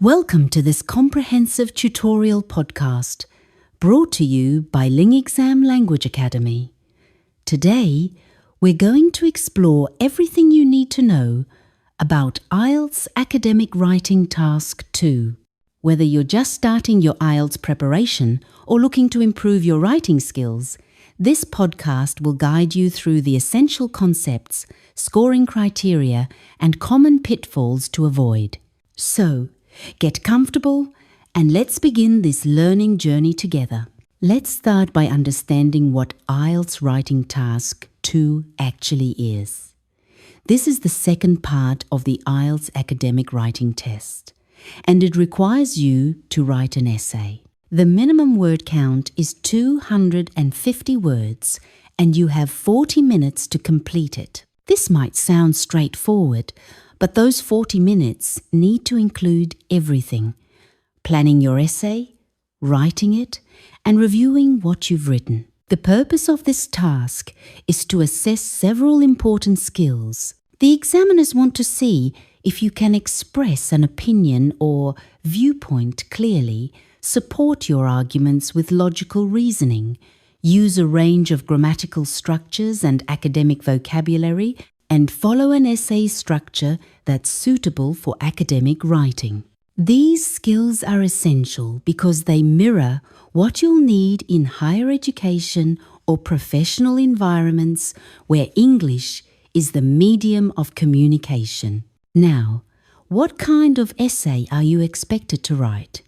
Welcome to this comprehensive tutorial podcast brought to you by LingExam Language Academy. Today, we're going to explore everything you need to know about IELTS Academic Writing Task 2. Whether you're just starting your IELTS preparation or looking to improve your writing skills, this podcast will guide you through the essential concepts, scoring criteria, and common pitfalls to avoid. So, get comfortable and let's begin this learning journey together. Let's start by understanding what IELTS Writing Task 2 actually is. This is the second part of the IELTS Academic Writing Test, and it requires you to write an essay. The minimum word count is 250 words, and you have 40 minutes to complete it. This might sound straightforward, but those 40 minutes need to include everything: planning your essay, writing it, and reviewing what you've written. The purpose of this task is to assess several important skills. The examiners want to see if you can express an opinion or viewpoint clearly, support your arguments with logical reasoning, use a range of grammatical structures and academic vocabulary, and follow an essay structure that's suitable for academic writing. These skills are essential because they mirror what you'll need in higher education or professional environments where English is the medium of communication. Now, what kind of essay are you expected to write?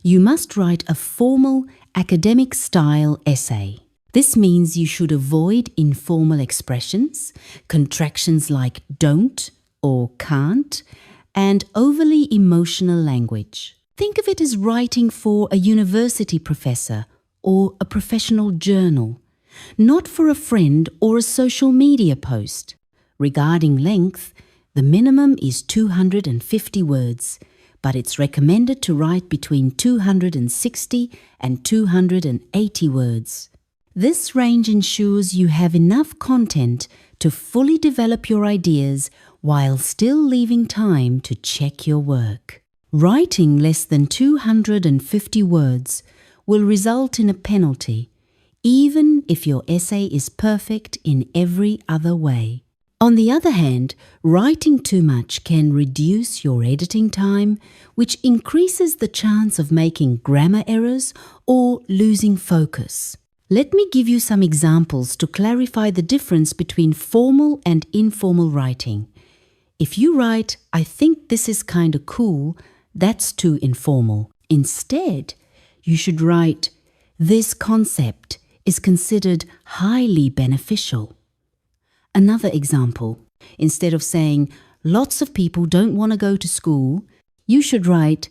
You must write a formal academic-style essay. This means you should avoid informal expressions, contractions like don't or can't, and overly emotional language. Think of it as writing for a university professor or a professional journal, not for a friend or a social media post. Regarding length, the minimum is 250 words, but it's recommended to write between 260 and 280 words. This range ensures you have enough content to fully develop your ideas while still leaving time to check your work. Writing less than 250 words will result in a penalty, even if your essay is perfect in every other way. On the other hand, writing too much can reduce your editing time, which increases the chance of making grammar errors or losing focus. Let me give you some examples to clarify the difference between formal and informal writing. If you write, "I think this is kinda cool," that's too informal. Instead, you should write, "This concept is considered highly beneficial." Another example, instead of saying, "Lots of people don't want to go to school," you should write,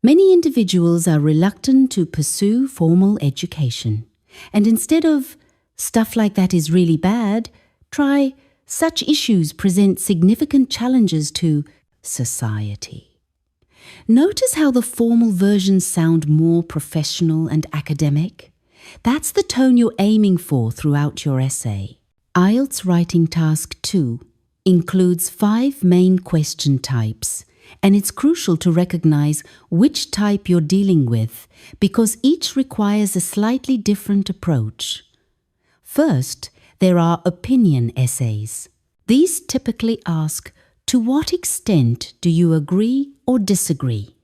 "Many individuals are reluctant to pursue formal education." And instead of "stuff like that is really bad," try "such issues present significant challenges to society." Notice how the formal versions sound more professional and academic? That's the tone you're aiming for throughout your essay. IELTS Writing Task 2 includes 5 main question types, and it's crucial to recognize which type you're dealing with because each requires a slightly different approach. First, there are opinion essays. These typically ask, to what extent do you agree or disagree?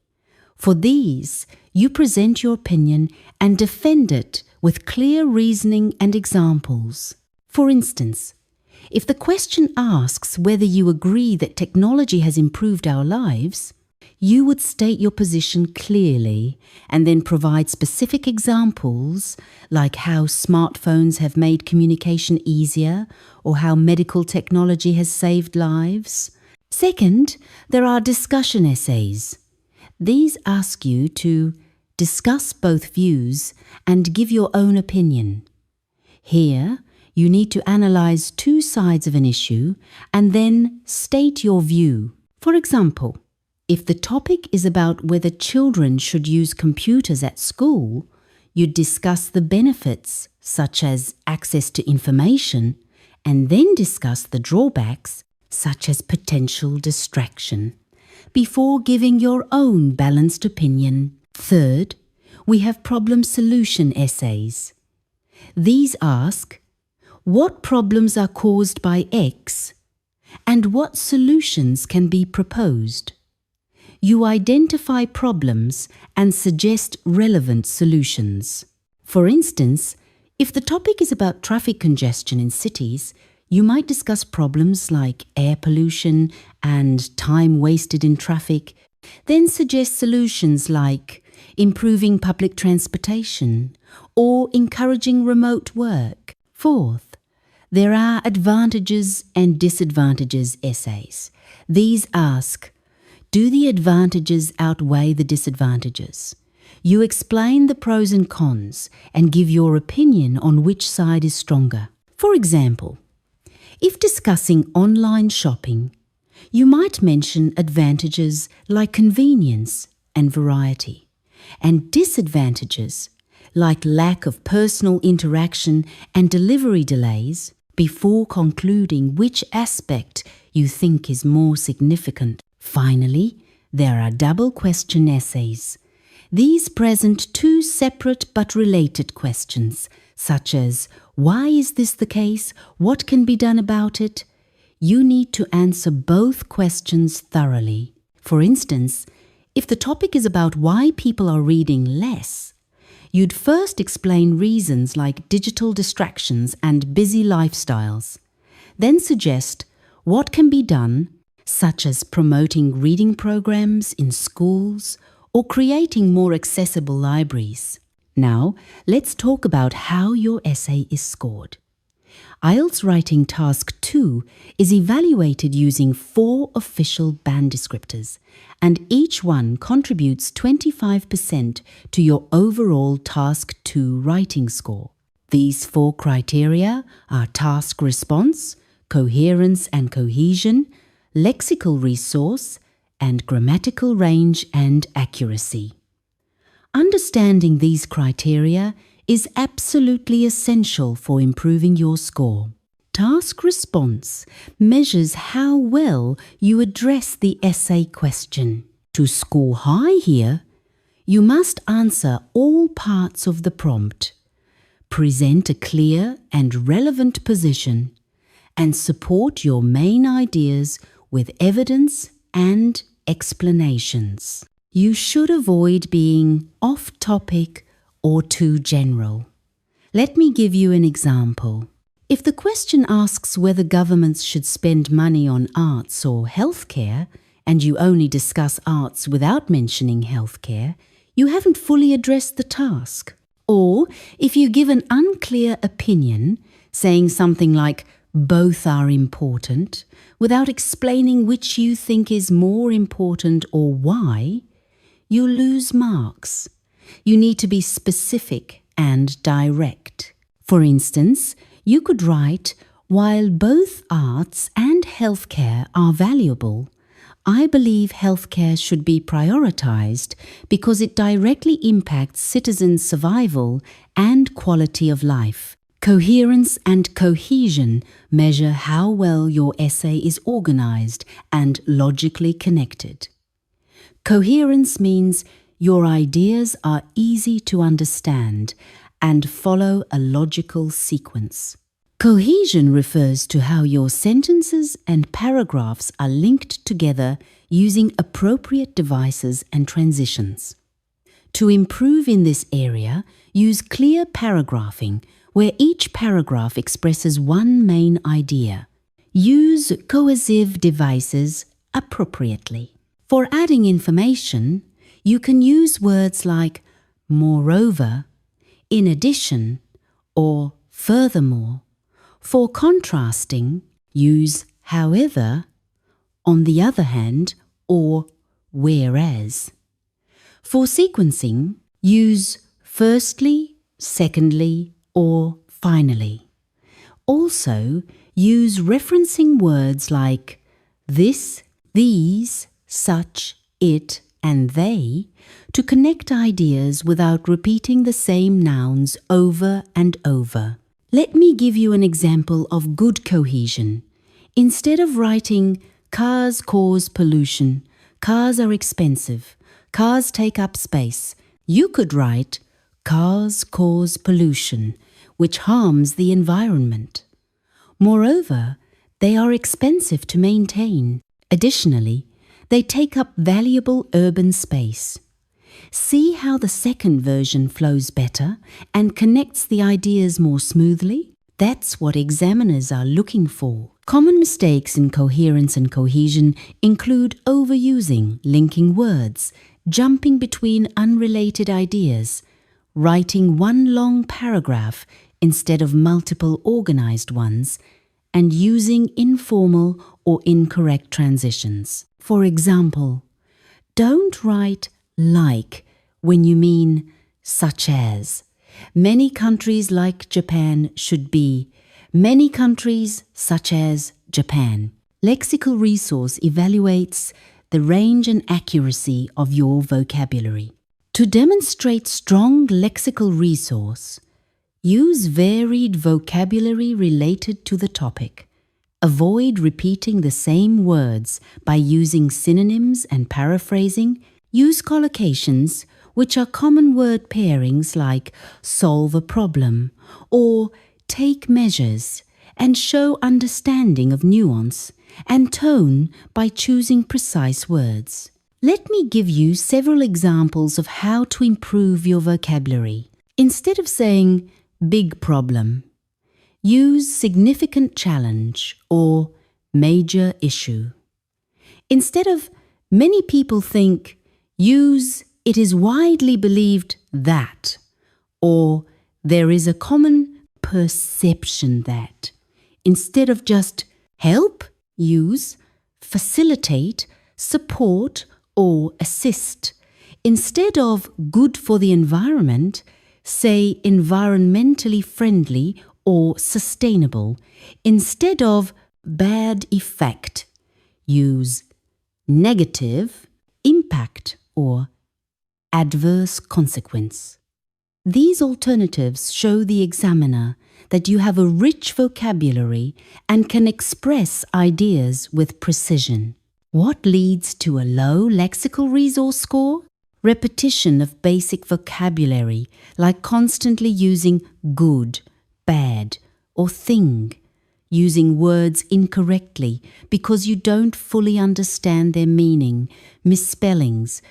For these, you present your opinion and defend it with clear reasoning and examples. For instance, if the question asks whether you agree that technology has improved our lives, you would state your position clearly and then provide specific examples like how smartphones have made communication easier or how medical technology has saved lives. Second, there are discussion essays. These ask you to discuss both views and give your own opinion. Here, you need to analyze 2 sides of an issue and then state your view. For example, if the topic is about whether children should use computers at school, you discuss the benefits, such as access to information, and then discuss the drawbacks, such as potential distraction. before giving your own balanced opinion. Third, we have problem solution essays. These ask, what problems are caused by X and what solutions can be proposed? You identify problems and suggest relevant solutions. For instance, if the topic is about traffic congestion in cities, you might discuss problems like air pollution and time wasted in traffic, then suggest solutions like improving public transportation or encouraging remote work. Fourth, there are advantages and disadvantages essays. These ask, do the advantages outweigh the disadvantages? You explain the pros and cons and give your opinion on which side is stronger. For example, if discussing online shopping, you might mention advantages like convenience and variety, and disadvantages like lack of personal interaction and delivery delays before concluding which aspect you think is more significant. Finally, there are double question essays. These present two separate but related questions, such as, why is this the case? What can be done about it? You need to answer both questions thoroughly. For instance, if the topic is about why people are reading less, you'd first explain reasons like digital distractions and busy lifestyles. Then suggest what can be done, such as promoting reading programs in schools or creating more accessible libraries. Now, let's talk about how your essay is scored. IELTS Writing Task 2 is evaluated using 4 official band descriptors, and each one contributes 25% to your overall Task 2 writing score. These 4 criteria are task response, coherence and cohesion, lexical resource, and grammatical range and accuracy. Understanding these criteria is absolutely essential for improving your score. Task response measures how well you address the essay question. To score high here, you must answer all parts of the prompt, present a clear and relevant position, and support your main ideas with evidence and explanations. You should avoid being off-topic or too general. Let me give you an example. If the question asks whether governments should spend money on arts or healthcare, and you only discuss arts without mentioning healthcare, you haven't fully addressed the task. Or if you give an unclear opinion, saying something like, both are important, without explaining which you think is more important or why, you lose marks. You need to be specific and direct. For instance, you could write, while both arts and healthcare are valuable, I believe healthcare should be prioritized because it directly impacts citizens' survival and quality of life. Coherence and cohesion measure how well your essay is organized and logically connected. Coherence means your ideas are easy to understand and follow a logical sequence. Cohesion refers to how your sentences and paragraphs are linked together using appropriate devices and transitions. To improve in this area, use clear paragraphing, where each paragraph expresses one main idea. Use cohesive devices appropriately. For adding information, you can use words like moreover, in addition, or furthermore. For contrasting, use however, on the other hand, or whereas. For sequencing, use firstly, secondly, or finally. Also, use referencing words like this, these, such, it, and they to connect ideas without repeating the same nouns over and over. Let me give you an example of good cohesion. Instead of writing cars cause pollution, cars are expensive, cars take up space. You could write, cars cause pollution, which harms the environment. Moreover, they are expensive to maintain. Additionally, they take up valuable urban space. See how the second version flows better and connects the ideas more smoothly? That's what examiners are looking for. Common mistakes in coherence and cohesion include overusing, linking words, jumping between unrelated ideas, writing one long paragraph instead of multiple organized ones, and using informal or incorrect transitions. For example, don't write like when you mean such as. Many countries like Japan should be many countries such as Japan. Lexical resource evaluates the range and accuracy of your vocabulary. To demonstrate strong lexical resource, use varied vocabulary related to the topic. Avoid repeating the same words by using synonyms and paraphrasing. Use collocations, which are common word pairings like solve a problem or take measures, and show understanding of nuance and tone by choosing precise words. Let me give you several examples of how to improve your vocabulary. Instead of saying big problem, use significant challenge or major issue. Instead of many people think, use it is widely believed that, or there is a common perception that. Instead of just help, use facilitate, support, or assist. Instead of good for the environment, say environmentally friendly or sustainable. Instead of bad effect, use negative, impact, or adverse consequence. These alternatives show the examiner that you have a rich vocabulary and can express ideas with precision. What leads to a low lexical resource score? Repetition of basic vocabulary, like constantly using good, bad, or thing, using words incorrectly because you don't fully understand their meaning, misspellings,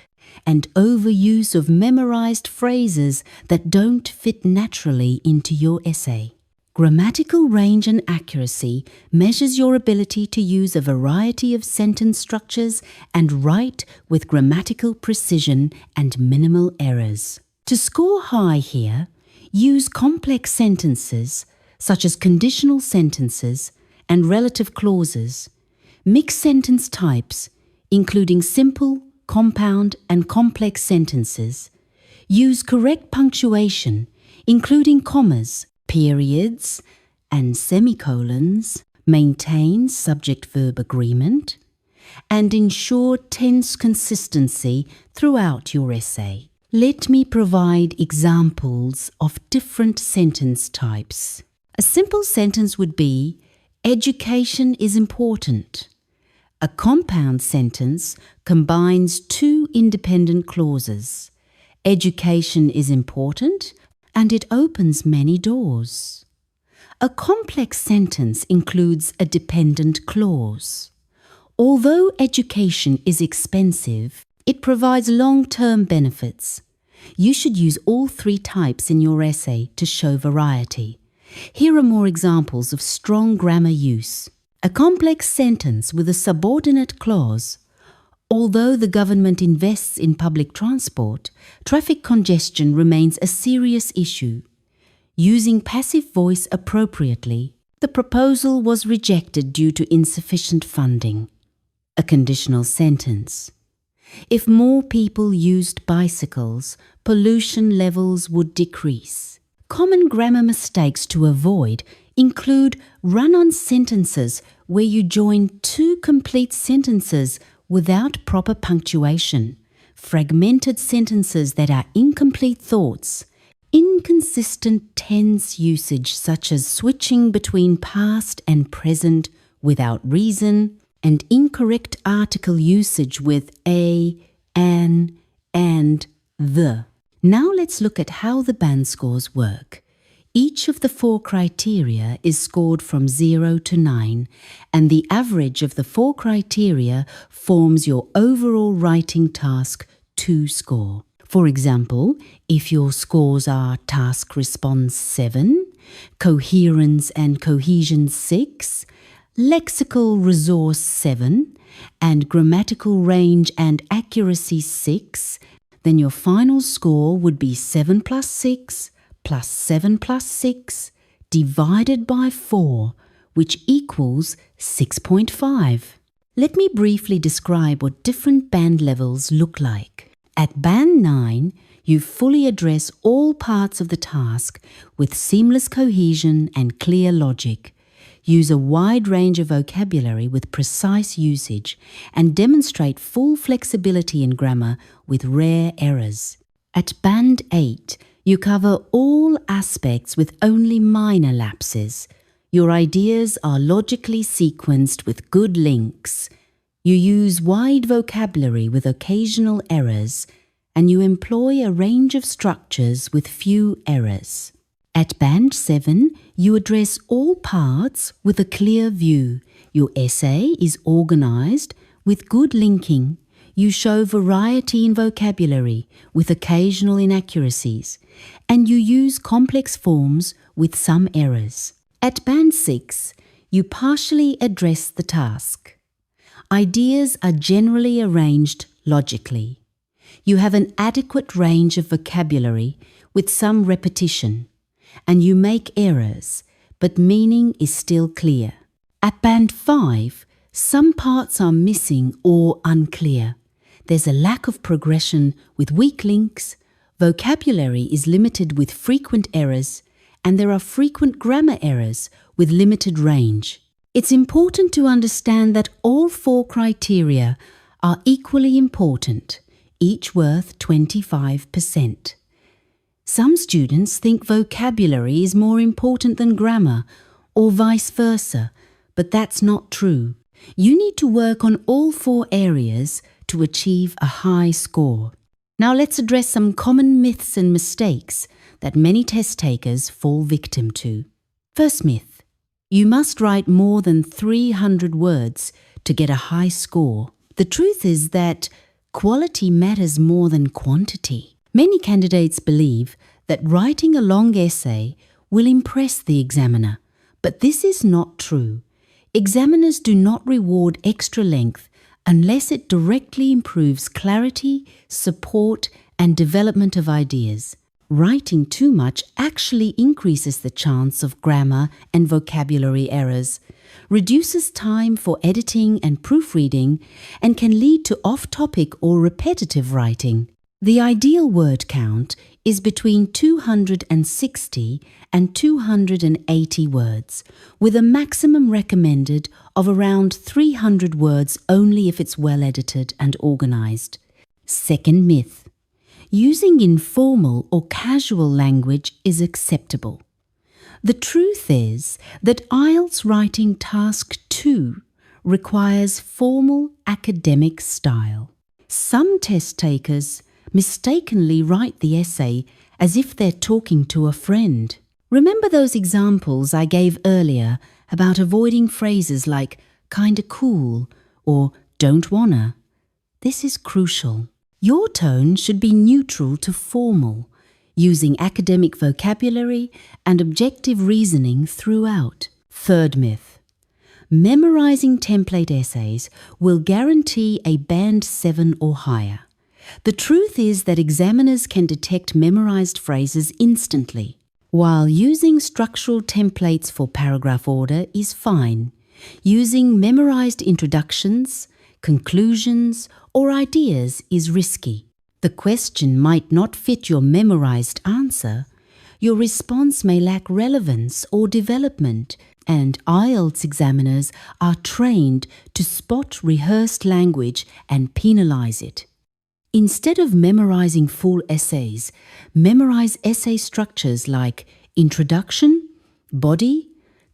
and overuse of memorized phrases that don't fit naturally into your essay. Grammatical range and accuracy measures your ability to use a variety of sentence structures and write with grammatical precision and minimal errors. To score high here, use complex sentences such as conditional sentences and relative clauses, mixed sentence types, including simple, compound, and complex sentences. Use correct punctuation, including commas, periods, and semicolons. Maintain subject-verb agreement, and ensure tense consistency throughout your essay. Let me provide examples of different sentence types. A simple sentence would be, education is important. A compound sentence combines two independent clauses. Education is important and it opens many doors. A complex sentence includes a dependent clause. Although education is expensive, it provides long-term benefits. You should use all three types in your essay to show variety. Here are more examples of strong grammar use. A complex sentence with a subordinate clause. Although the government invests in public transport, traffic congestion remains a serious issue. Using passive voice appropriately, the proposal was rejected due to insufficient funding. A conditional sentence. If more people used bicycles, pollution levels would decrease. Common grammar mistakes to avoid include run-on sentences where you join two complete sentences without proper punctuation, fragmented sentences that are incomplete thoughts, inconsistent tense usage such as switching between past and present without reason, and incorrect article usage with a, an, and, the. Now let's look at how the band scores work. Each of the 4 criteria is scored from 0 to 9, and the average of the 4 criteria forms your overall writing task 2 score. For example, if your scores are task response 7, coherence and cohesion 6, lexical resource 7, and grammatical range and accuracy 6, then your final score would be 7 plus 6 plus 7 plus 6 divided by 4, which equals 6.5. Let me briefly describe what different band levels look like. At Band 9, you fully address all parts of the task with seamless cohesion and clear logic. Use a wide range of vocabulary with precise usage and demonstrate full flexibility in grammar with rare errors. At Band 8, you cover all aspects with only minor lapses. Your ideas are logically sequenced with good links. You use wide vocabulary with occasional errors, and you employ a range of structures with few errors. At Band 7, you address all parts with a clear view. Your essay is organized with good linking. You show variety in vocabulary with occasional inaccuracies, and you use complex forms with some errors. At Band 6, you partially address the task. Ideas are generally arranged logically. You have an adequate range of vocabulary with some repetition, and you make errors, but meaning is still clear. At Band 5, some parts are missing or unclear. There's a lack of progression with weak links, vocabulary is limited with frequent errors, and there are frequent grammar errors with limited range. It's important to understand that all 4 criteria are equally important, each worth 25%. Some students think vocabulary is more important than grammar, or vice versa, but that's not true. You need to work on all 4 areas to achieve a high score. Now let's address some common myths and mistakes that many test takers fall victim to. First myth: you must write more than 300 words to get a high score. The truth is that quality matters more than quantity. Many candidates believe that writing a long essay will impress the examiner, but this is not true. Examiners do not reward extra length unless it directly improves clarity, support, and development of ideas. Writing too much actually increases the chance of grammar and vocabulary errors, reduces time for editing and proofreading, and can lead to off-topic or repetitive writing. The ideal word count is between 260 and 280 words, with a maximum recommended of around 300 words only if it's well edited and organized. Second myth: using informal or casual language is acceptable. The truth is that IELTS Writing Task 2 requires formal academic style. Some test takers mistakenly write the essay as if they're talking to a friend. Remember those examples I gave earlier about avoiding phrases like kinda cool or don't wanna? This is crucial. Your tone should be neutral to formal, using academic vocabulary and objective reasoning throughout. Third myth: memorizing template essays will guarantee a Band 7 or higher. The truth is that examiners can detect memorized phrases instantly. While using structural templates for paragraph order is fine, using memorized introductions, conclusions, or ideas is risky. The question might not fit your memorized answer, your response may lack relevance or development, and IELTS examiners are trained to spot rehearsed language and penalize it. Instead of memorizing full essays, memorize essay structures like introduction, body,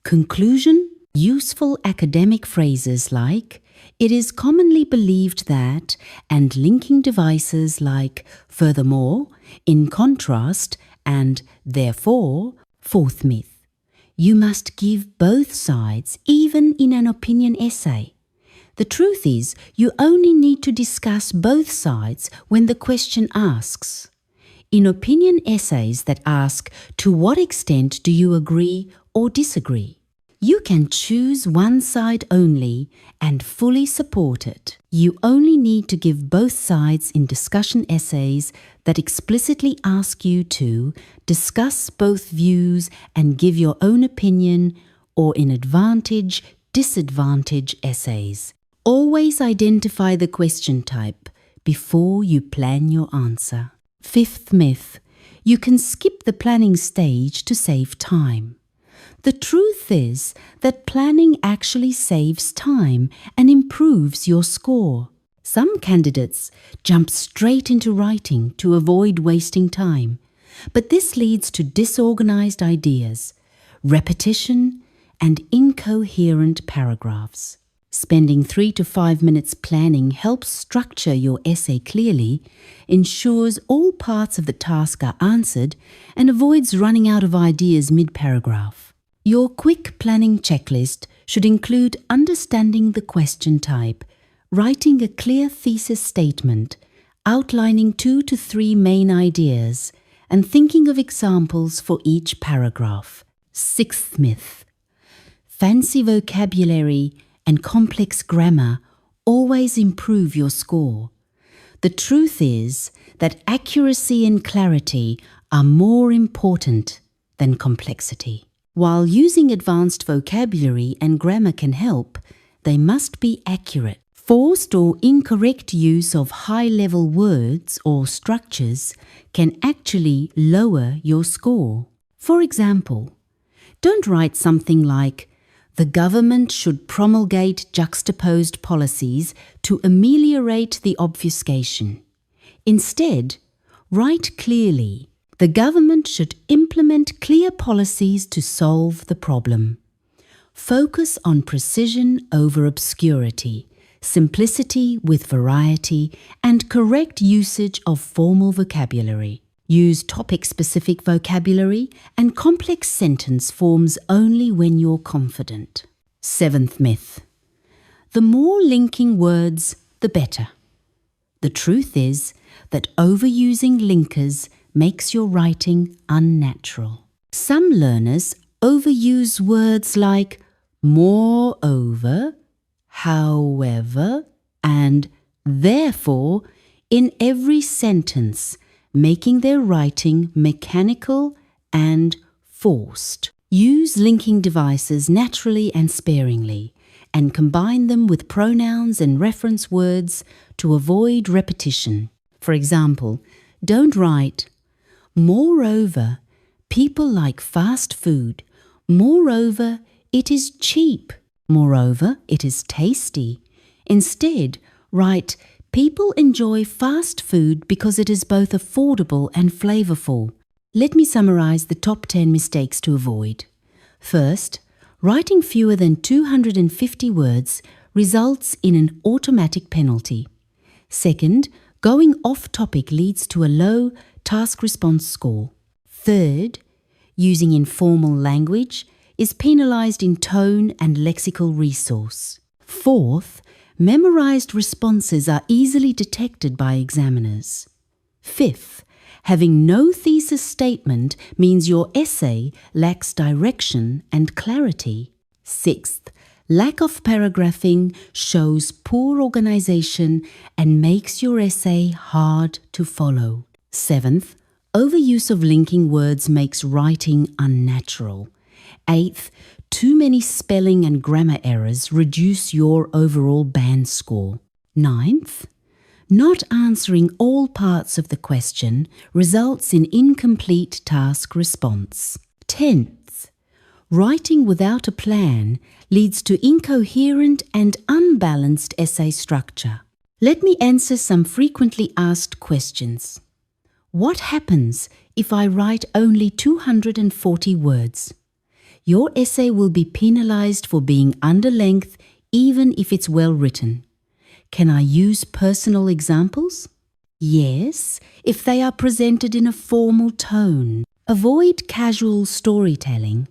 conclusion, useful academic phrases like It is commonly believed that, and linking devices like furthermore, in contrast, and therefore, fourth myth. You must give both sides, even in an opinion essay. The truth is, you only need to discuss both sides when the question asks. In opinion essays that ask, to what extent do you agree or disagree? You can choose one side only and fully support it. You only need to give both sides in discussion essays that explicitly ask you to discuss both views and give your own opinion, or in advantage, disadvantage essays. Always identify the question type before you plan your answer. Fifth myth, you can skip the planning stage to save time. The truth is that planning actually saves time and improves your score. Some candidates jump straight into writing to avoid wasting time, but this leads to disorganized ideas, repetition, and incoherent paragraphs. Spending 3 to 5 minutes planning helps structure your essay clearly, ensures all parts of the task are answered, and avoids running out of ideas mid-paragraph. Your quick planning checklist should include understanding the question type, writing a clear thesis statement, outlining 2 to 3 main ideas, and thinking of examples for each paragraph. Sixth myth. Fancy vocabulary and complex grammar always improve your score. The truth is that accuracy and clarity are more important than complexity. While using advanced vocabulary and grammar can help, they must be accurate. Forced or incorrect use of high-level words or structures can actually lower your score. For example, don't write something like, the government should promulgate juxtaposed policies to ameliorate the obfuscation. Instead, write clearly, the government should implement clear policies to solve the problem. Focus on precision over obscurity, simplicity with variety, and correct usage of formal vocabulary. Use topic-specific vocabulary and complex sentence forms only when you're confident. Seventh myth. The more linking words, the better. The truth is that overusing linkers makes your writing unnatural. Some learners overuse words like moreover, however, and therefore in every sentence, making their writing mechanical and forced. Use linking devices naturally and sparingly, and combine them with pronouns and reference words to avoid repetition. For example, don't write, moreover, people like fast food. Moreover, it is cheap. Moreover, it is tasty. Instead, write, people enjoy fast food because it is both affordable and flavorful. Let me summarize the top 10 mistakes to avoid. First, writing fewer than 250 words results in an automatic penalty. Second, going off topic leads to a low task response score. Third, using informal language is penalized in tone and lexical resource. Fourth, memorized responses are easily detected by examiners. Fifth, having no thesis statement means your essay lacks direction and clarity. Sixth, lack of paragraphing shows poor organization and makes your essay hard to follow. Seventh, overuse of linking words makes writing unnatural. Eighth, too many spelling and grammar errors reduce your overall band score. Ninth, not answering all parts of the question results in incomplete task response. 10th, writing without a plan leads to incoherent and unbalanced essay structure. Let me answer some frequently asked questions. What happens if I write only 240 words? Your essay will be penalized for being under length even if it's well written. Can I use personal examples? Yes, if they are presented in a formal tone. Avoid casual storytelling,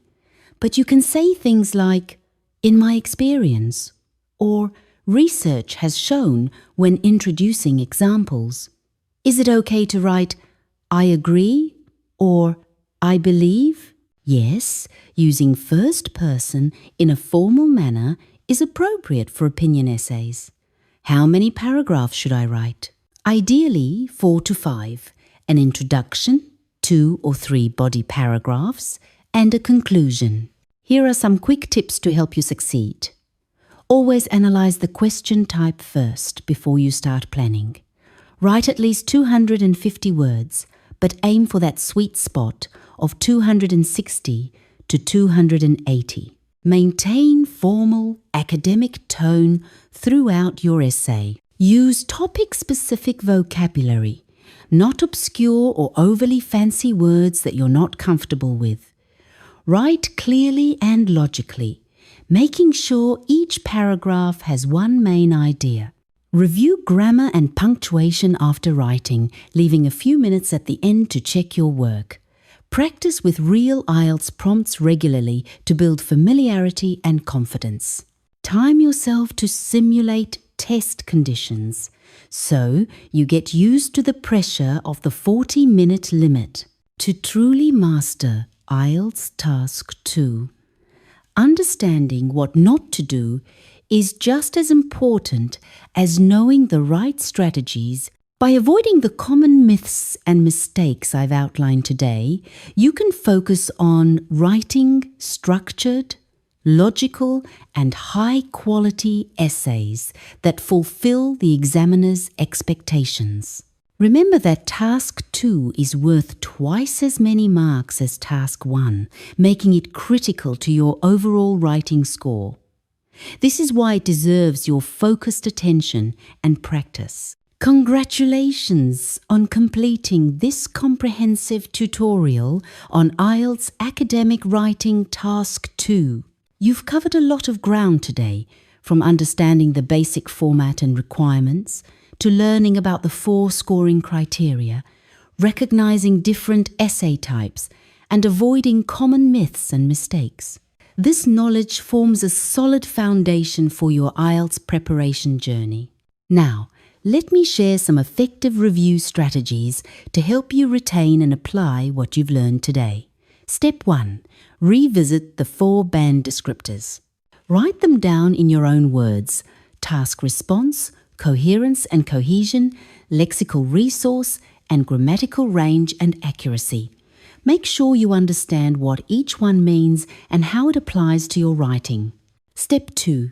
but you can say things like, "In my experience," or "Research has shown" when introducing examples. Is it okay to write, "I agree" or "I believe"? Yes, using first person in a formal manner is appropriate for opinion essays. How many paragraphs should I write? Ideally, 4 to 5, an introduction, 2 or 3 body paragraphs, and a conclusion. Here are some quick tips to help you succeed. Always analyze the question type first before you start planning. Write at least 250 words, but aim for that sweet spot of 260 to 280. Maintain formal, academic tone throughout your essay. Use topic-specific vocabulary, not obscure or overly fancy words that you're not comfortable with. Write clearly and logically, making sure each paragraph has one main idea. Review grammar and punctuation after writing, leaving a few minutes at the end to check your work. Practice with real IELTS prompts regularly to build familiarity and confidence. Time yourself to simulate test conditions, so you get used to the pressure of the 40-minute limit. To truly master IELTS Task 2, understanding what not to do is just as important as knowing the right strategies. By avoiding the common myths and mistakes I've outlined today, you can focus on writing structured, logical, and high-quality essays that fulfill the examiner's expectations. Remember that Task 2 is worth twice as many marks as Task 1, making it critical to your overall writing score. This is why it deserves your focused attention and practice. Congratulations on completing this comprehensive tutorial on IELTS Academic Writing Task 2. You've covered a lot of ground today, from understanding the basic format and requirements, to learning about the 4 scoring criteria, recognizing different essay types, and avoiding common myths and mistakes. This knowledge forms a solid foundation for your IELTS preparation journey. Now, let me share some effective review strategies to help you retain and apply what you've learned today. Step 1. Revisit the 4 band descriptors. Write them down in your own words: task response, coherence and cohesion, lexical resource, and grammatical range and accuracy. Make sure you understand what each one means and how it applies to your writing. Step 2.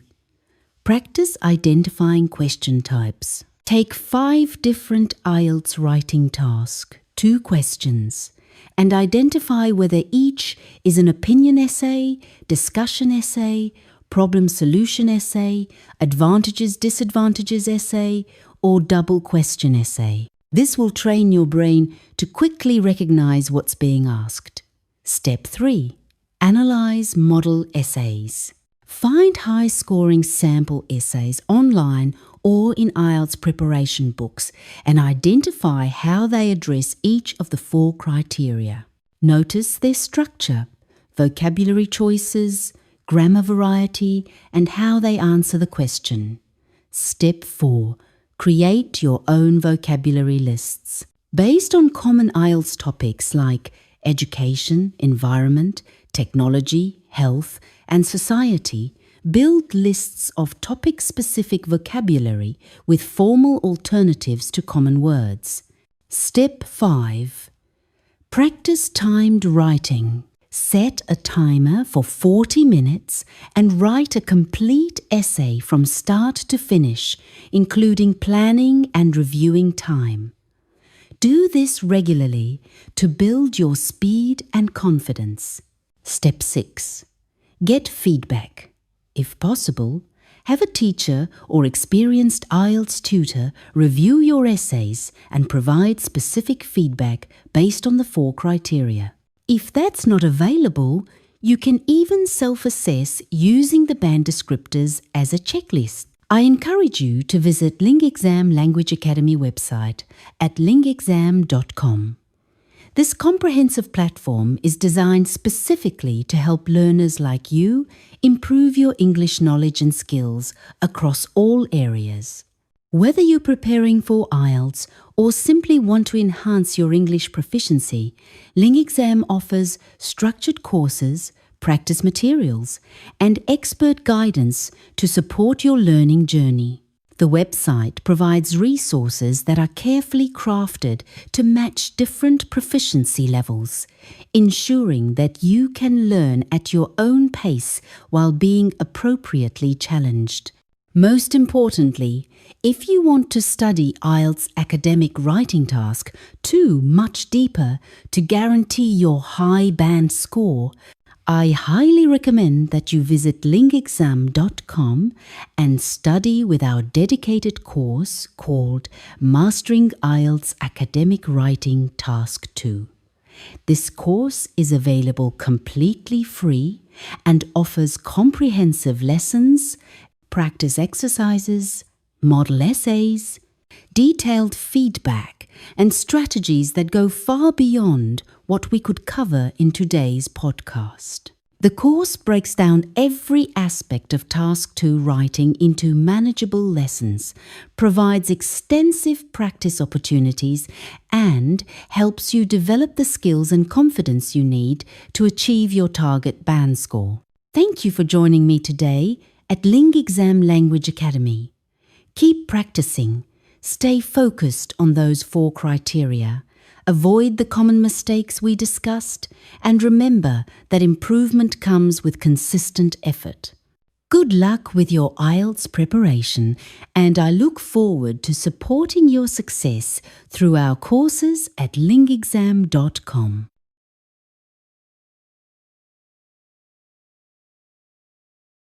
Practice identifying question types. Take 5 different IELTS writing tasks, 2 questions, and identify whether each is an opinion essay, discussion essay, problem-solution essay, advantages-disadvantages essay, or double question essay. This will train your brain to quickly recognize what's being asked. Step 3. Analyze model essays. Find high-scoring sample essays online or in IELTS preparation books and identify how they address each of the 4 criteria. Notice their structure, vocabulary choices, grammar variety, and how they answer the question. Step 4. Create your own vocabulary lists. Based on common IELTS topics like education, environment, technology, health, and society, build lists of topic-specific vocabulary with formal alternatives to common words. Step 5. Practice timed writing. Set a timer for 40 minutes and write a complete essay from start to finish, including planning and reviewing time. Do this regularly to build your speed and confidence. Step 6. Get feedback. If possible, have a teacher or experienced IELTS tutor review your essays and provide specific feedback based on the 4 criteria. If that's not available, You can even self-assess using the band descriptors as a checklist. I encourage you to visit LingExam Language Academy website at lingexam.com. This comprehensive platform is designed specifically to help learners like you improve your English knowledge and skills across all areas. Whether you're preparing for IELTS or simply want to enhance your English proficiency, LingExam offers structured courses, practice materials, and expert guidance to support your learning journey. The website provides resources that are carefully crafted to match different proficiency levels, ensuring that you can learn at your own pace while being appropriately challenged. Most importantly, if you want to study IELTS Academic Writing Task much deeper to guarantee your high band score, I highly recommend that you visit lingexam.com and study with our dedicated course called Mastering IELTS Academic Writing Task 2. This course is available completely free and offers comprehensive lessons, practice exercises, model essays, detailed feedback, and strategies that go far beyond what we could cover in today's podcast. The course breaks down every aspect of Task 2 writing into manageable lessons, provides extensive practice opportunities, and helps you develop the skills and confidence you need to achieve your target band score. Thank you for joining me today at LingExam Language Academy. Keep practicing. Stay focused on those 4 criteria. Avoid the common mistakes we discussed, and remember that improvement comes with consistent effort. Good luck with your IELTS preparation, and I look forward to supporting your success through our courses at lingexam.com.